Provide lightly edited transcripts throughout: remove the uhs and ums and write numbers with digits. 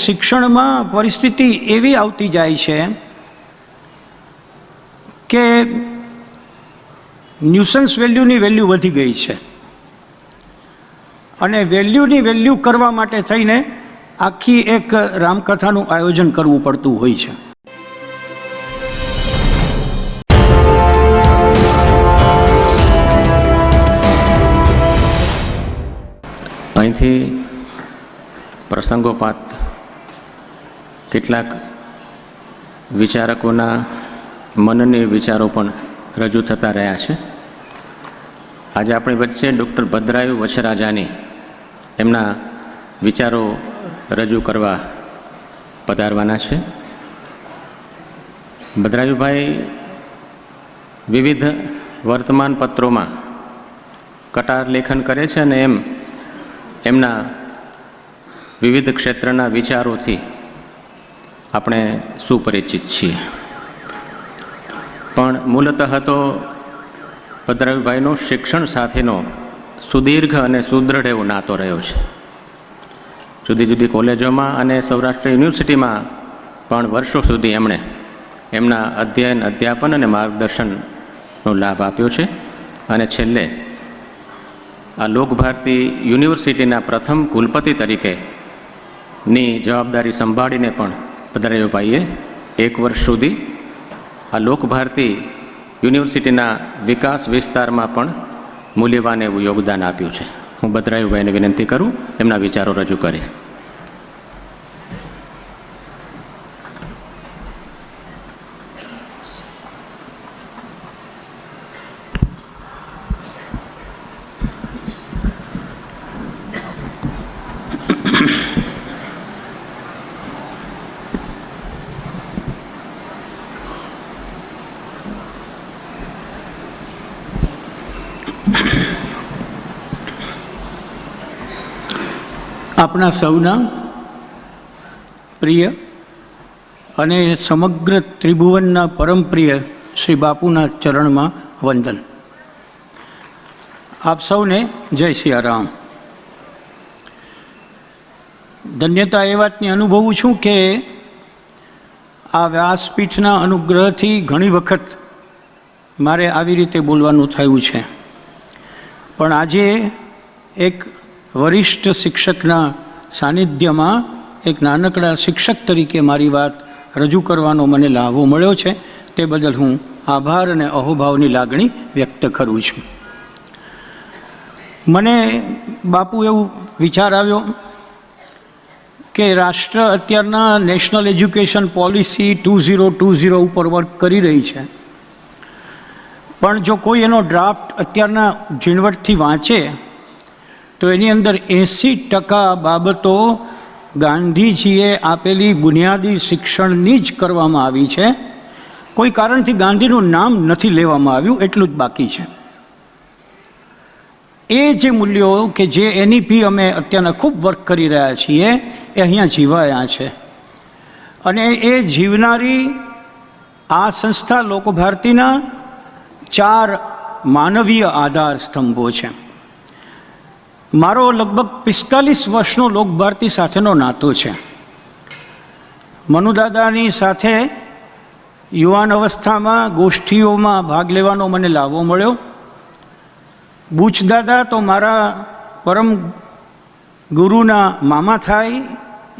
શિક્ષણમાં પરિસ્થિતિ એવી આવતી જાય છે કે ન્યુસન્સ વેલ્યુની વેલ્યુ વધી ગઈ છે અને વેલ્યુની વેલ્યુ કરવા માટે થઈને આખી એક રામકથાનું આયોજન કરવું પડતું હોય છે. અહીંથી પ્રસંગોપાત કેટલાક વિચારકોના મનની વિચારો પણ રજૂ થતા રહ્યા છે. આજે આપણી વચ્ચે ડૉક્ટર ભદ્રાયુ વછરાજાની એમના વિચારો રજૂ કરવા પધારવાના છે. ભદ્રાયુભાઈ વિવિધ વર્તમાન પત્રોમાં કટાર લેખન કરે છે અને એમના વિવિધ ક્ષેત્રના વિચારોથી આપણે સુપરિચિત છીએ. પણ મૂલતઃ તો ભદ્રાયુભાઈનો શિક્ષણ સાથેનો સુદીર્ઘ અને સુદૃઢ એવો નાતો રહ્યો છે. જુદી જુદી કોલેજોમાં અને સૌરાષ્ટ્ર યુનિવર્સિટીમાં પણ વર્ષો સુધી એમણે એમના અધ્યયન, અધ્યાપન અને માર્ગદર્શનનો લાભ આપ્યો છે. અને છેલ્લે આ લોકભારતી યુનિવર્સિટીના પ્રથમ કુલપતિ તરીકેની જવાબદારી સંભાળીને પણ ભદ્રાયુભાઈએ 1 વર્ષ સુધી આ લોકભારતી યુનિવર્સિટીના વિકાસ વિસ્તારમાં પણ મૂલ્યવાન એવું યોગદાન આપ્યું છે. હું ભદ્રાયુભાઈને વિનંતી કરું એમના વિચારો રજૂ કરી. આપણા સૌના પ્રિય અને સમગ્ર ત્રિભુવનના પરમ પ્રિય શ્રી બાપુના ચરણમાં વંદન. આપ સૌને જય સિયારામ. ધન્યતા એ વાતની અનુભવું છું કે આ વ્યાસપીઠના અનુગ્રહથી ઘણી વખત મારે આવી રીતે બોલવાનું થયું છે, પણ આજે એક વરિષ્ઠ શિક્ષકના સાનિધ્યમાં એક નાનકડા શિક્ષક તરીકે મારી વાત રજૂ કરવાનો મને લાભો મળ્યો છે. તે બદલ હું આભાર અને અહોભાવની લાગણી વ્યક્ત કરું છું. મને બાપુ એવું વિચાર આવ્યો કે રાષ્ટ્ર અત્યારના નેશનલ એજ્યુકેશન પોલિસી 2020 ઉપર વર્ક કરી રહી છે, પણ જો કોઈ એનો ડ્રાફ્ટ અત્યારના ઝીણવટથી વાંચે તો એની અંદર 80% બાબતો ગાંધીજીએ આપેલી બુનિયાદી શિક્ષણની જ કરવામાં આવી છે. કોઈ કારણથી ગાંધીનું નામ નથી લેવામાં આવ્યું, એટલું જ બાકી છે. એ જે મૂલ્યો કે જે એનઈપી અમે અત્યારના ખૂબ વર્ક કરી રહ્યા છીએ એ અહીંયા જીવાયા છે. અને એ જીવનારી આ સંસ્થા લોકભારતીના 4 માનવીય આધાર સ્તંભો છે. મારો લગભગ 45 વર્ષનો લોકભારતી સાથેનો નાતો છે. મનુદાદાની સાથે યુવાન અવસ્થામાં ગોષ્ઠીઓમાં ભાગ લેવાનો મને લાભો મળ્યો. બુચદાદા તો મારા પરમ ગુરુના મામા થાય,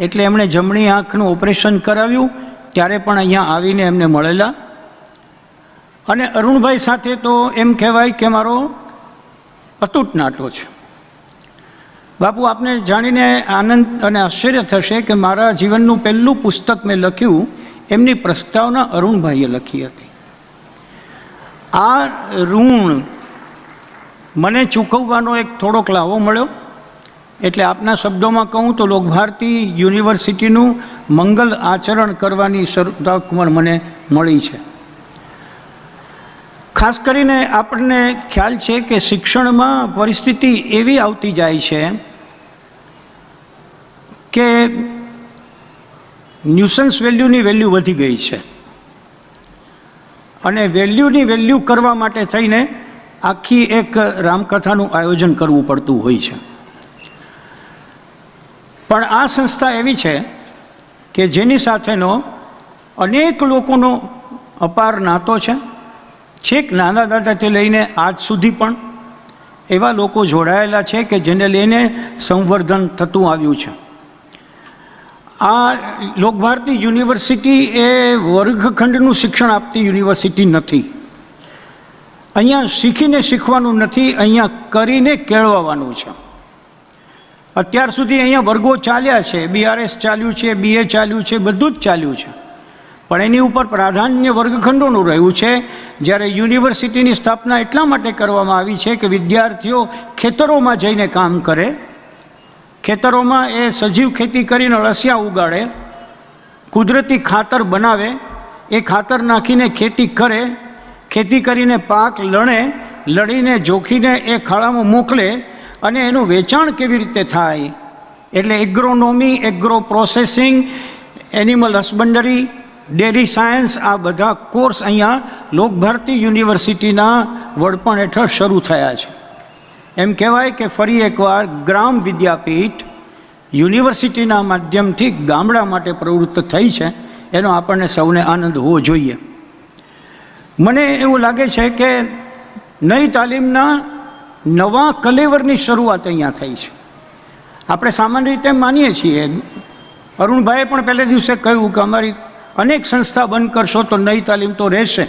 એટલે એમણે જમણી આંખનું ઓપરેશન કરાવ્યું ત્યારે પણ અહીંયા આવીને એમને મળેલા. અને અરુણભાઈ સાથે તો એમ કહેવાય કે મારો અતૂટ નાતો છે. બાપુ, આપને જાણીને આનંદ અને આશ્ચર્ય થશે કે મારા જીવનનું પહેલું પુસ્તક મેં લખ્યું એમની પ્રસ્તાવના અરુણભાઈએ લખી હતી. આ ઋણ મને ચૂકવવાનો એક થોડોક લાવો મળ્યો. એટલે આપના શબ્દોમાં કહું તો લોકભારતી યુનિવર્સિટીનું મંગલ આચરણ કરવાની તક મને મળી છે. ખાસ કરીને આપણને ખ્યાલ છે કે શિક્ષણમાં પરિસ્થિતિ એવી આવતી જાય છે કે ન્યુસન્સ વેલ્યુની વેલ્યુ વધી ગઈ છે અને વેલ્યુની વેલ્યુ કરવા માટે થઈને આખી એક રામકથાનું આયોજન કરવું પડતું હોય છે. પણ આ સંસ્થા એવી છે કે જેની સાથેનો અનેક લોકોનો અપાર નાતો છે, છેક નાના દાદાથી લઈને આજ સુધી પણ એવા લોકો જોડાયેલા છે કે જેને લઈને સંવર્ધન થતું આવ્યું છે. આ લોકભારતી યુનિવર્સિટી એ વર્ગખંડનું શિક્ષણ આપતી યુનિવર્સિટી નથી. અહીંયા શીખીને શીખવાનું નથી, અહીંયા કરીને કેળવવાનું છે. અત્યાર સુધી અહીંયા વર્ગો ચાલ્યા છે, BRS ચાલ્યું છે, BA ચાલ્યું છે, બધું જ ચાલ્યું છે, પણ એની ઉપર પ્રાધાન્ય વર્ગખંડોનું રહ્યું છે. જ્યારે યુનિવર્સિટીની સ્થાપના એટલા માટે કરવામાં આવી છે કે વિદ્યાર્થીઓ ખેતરોમાં જઈને કામ કરે, ખેતરોમાં એ સજીવ ખેતી કરીને અળસિયા ઉગાડે, કુદરતી ખાતર બનાવે, એ ખાતર નાખીને ખેતી કરે, ખેતી કરીને પાક લણીને જોખીને એ ખાડામાં મોકલે અને એનું વેચાણ કેવી રીતે થાય, એટલે એગ્રોનોમી, agro processing, animal husbandry, dairy science, આ બધા કોર્સ અહીંયા લોકભારતી યુનિવર્સિટીના વડપણ હેઠળ શરૂ થયા છે. એમ કહેવાય કે ફરી એકવાર ગ્રામ વિદ્યાપીઠ યુનિવર્સિટીના માધ્યમથી ગામડા માટે પ્રવૃત્ત થઈ છે, એનો આપણને સૌને આનંદ હોવો જોઈએ. મને એવું લાગે છે કે નઈ તાલીમના નવા કલેવરની શરૂઆત અહીંયા થઈ છે. આપણે સામાન્ય રીતે માનીએ છીએ, અરુણભાઈએ પણ પહેલે દિવસે કહ્યું કે અમારી અનેક સંસ્થા બંધ કરશો તો નઈ તાલીમ તો રહેશે,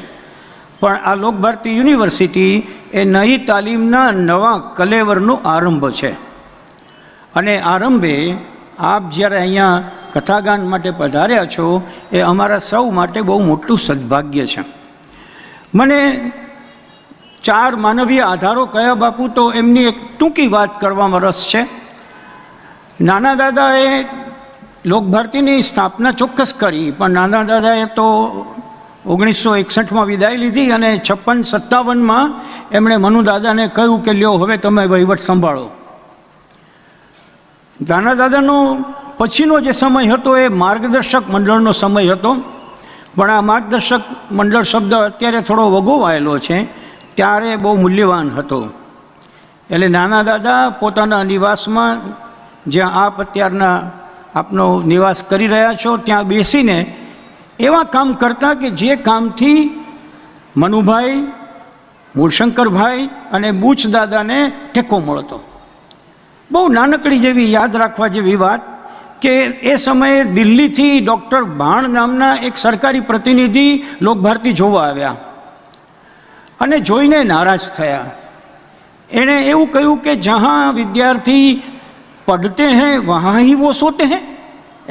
પણ આ લોકભારતી યુનિવર્સિટી એ નઈ તાલીમના નવા કલેવરનો આરંભ છે. અને આરંભે આપ જ્યારે અહીંયા કથાગાન માટે પધાર્યા છો એ અમારા સૌ માટે બહુ મોટું સદભાગ્ય છે. મને 4 માનવીય આધારો કયા બાપુ, તો એમની એક ટૂંકી વાત કરવામાં રસ છે. નાના દાદાએ લોકભારતીની સ્થાપના ચોક્કસ કરી, પણ નાના દાદાએ તો 1961માં વિદાય લીધી અને 56-57માં એમણે મનુ દાદાને કહ્યું કે લ્યો હવે તમે વહીવટ સંભાળો. નાના દાદાનો પછીનો જે સમય હતો એ માર્ગદર્શક મંડળનો સમય હતો, પણ આ માર્ગદર્શક મંડળ શબ્દ અત્યારે થોડો વગોવાયેલો છે, ત્યારે બહુ મૂલ્યવાન હતો. એટલે નાના દાદા પોતાના નિવાસમાં, જ્યાં આપ અત્યારના આપનો નિવાસ કરી રહ્યા છો, ત્યાં બેસીને એવા કામ કરતા કે જે કામથી મનુભાઈ, મૂળશંકરભાઈ અને બુચ દાદાને ટેકો મળતો. બહુ નાનકડી જેવી યાદ રાખવા જેવી વાત કે એ સમયે દિલ્હીથી ડૉક્ટર ભાણ નામના એક સરકારી પ્રતિનિધિ લોકભારતી જોવા આવ્યા અને જોઈને નારાજ થયા. એણે એવું કહ્યું કે જहाँ विद्यार्थी पढ़ते हैं वहाँ ही वो सोते हैं,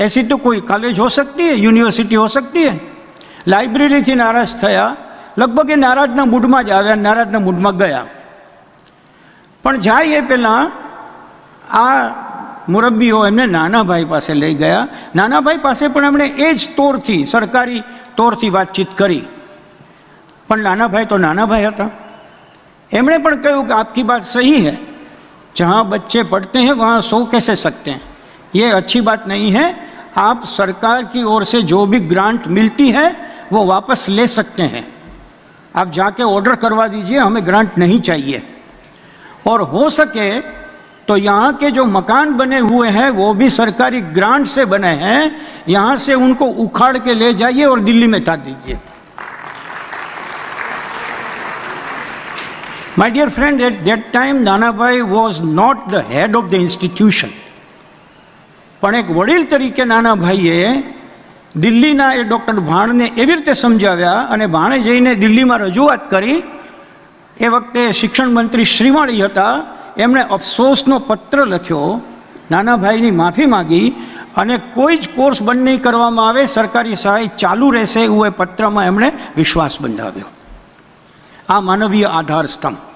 ऐसी तो कोई कॉलेज हो सकती है, यूनिवर्सिटी हो सकती है. લાઇબ્રેરીથી નારાજ થયા, લગભગ એ નારાજના મૂડમાં જ આવ્યા, નારાજના મૂડમાં ગયા. પણ જાય એ પહેલાં આ મુરબ્બીઓ એમને નાનાભાઈ પાસે લઈ ગયા. નાનાભાઈ પાસે પણ એમણે એ જ તોરથી, સરકારી તોરથી વાતચીત કરી, પણ નાનાભાઈ તો નાનાભાઈ હતા. એમણે પણ કહ્યું કે આપકી બાત સહી है, जहाँ बच्चे पढ़ते हैं वहाँ सो कैसे सकते हैं, ये अच्छी बात नहीं है. आप सरकार की ओर से जो भी ग्रांट मिलती है वो वापस ले सकते हैं, आप जाके ऑर्डर करवा दीजिए, हमें ग्रांट नहीं चाहिए. और हो सके तो यहाँ के जो मकान बने हुए हैं वो भी सरकारी ग्रांट से बने हैं, यहाँ से उनको उखाड़ के ले जाइए और दिल्ली में डाल दीजिए. My dear friend, at that time Nanabhai was not the head of the institution. પણ એક વડીલ તરીકે નાનાભાઈએ દિલ્હીના એ ડૉક્ટર ભાણને એવી રીતે સમજાવ્યા અને ભાણે જઈને દિલ્હીમાં રજૂઆત કરી. એ વખતે શિક્ષણ મંત્રી શ્રીમાળી હતા, એમણે અફસોસનો પત્ર લખ્યો, નાનાભાઈની માફી માગી અને કોઈ જ કોર્સ બંધ નહીં કરવામાં આવે, સરકારી સહાય ચાલુ રહેશે એવું એ પત્રમાં એમણે વિશ્વાસ બંધાવ્યો. આ માનવીય આધાર સ્તંભ.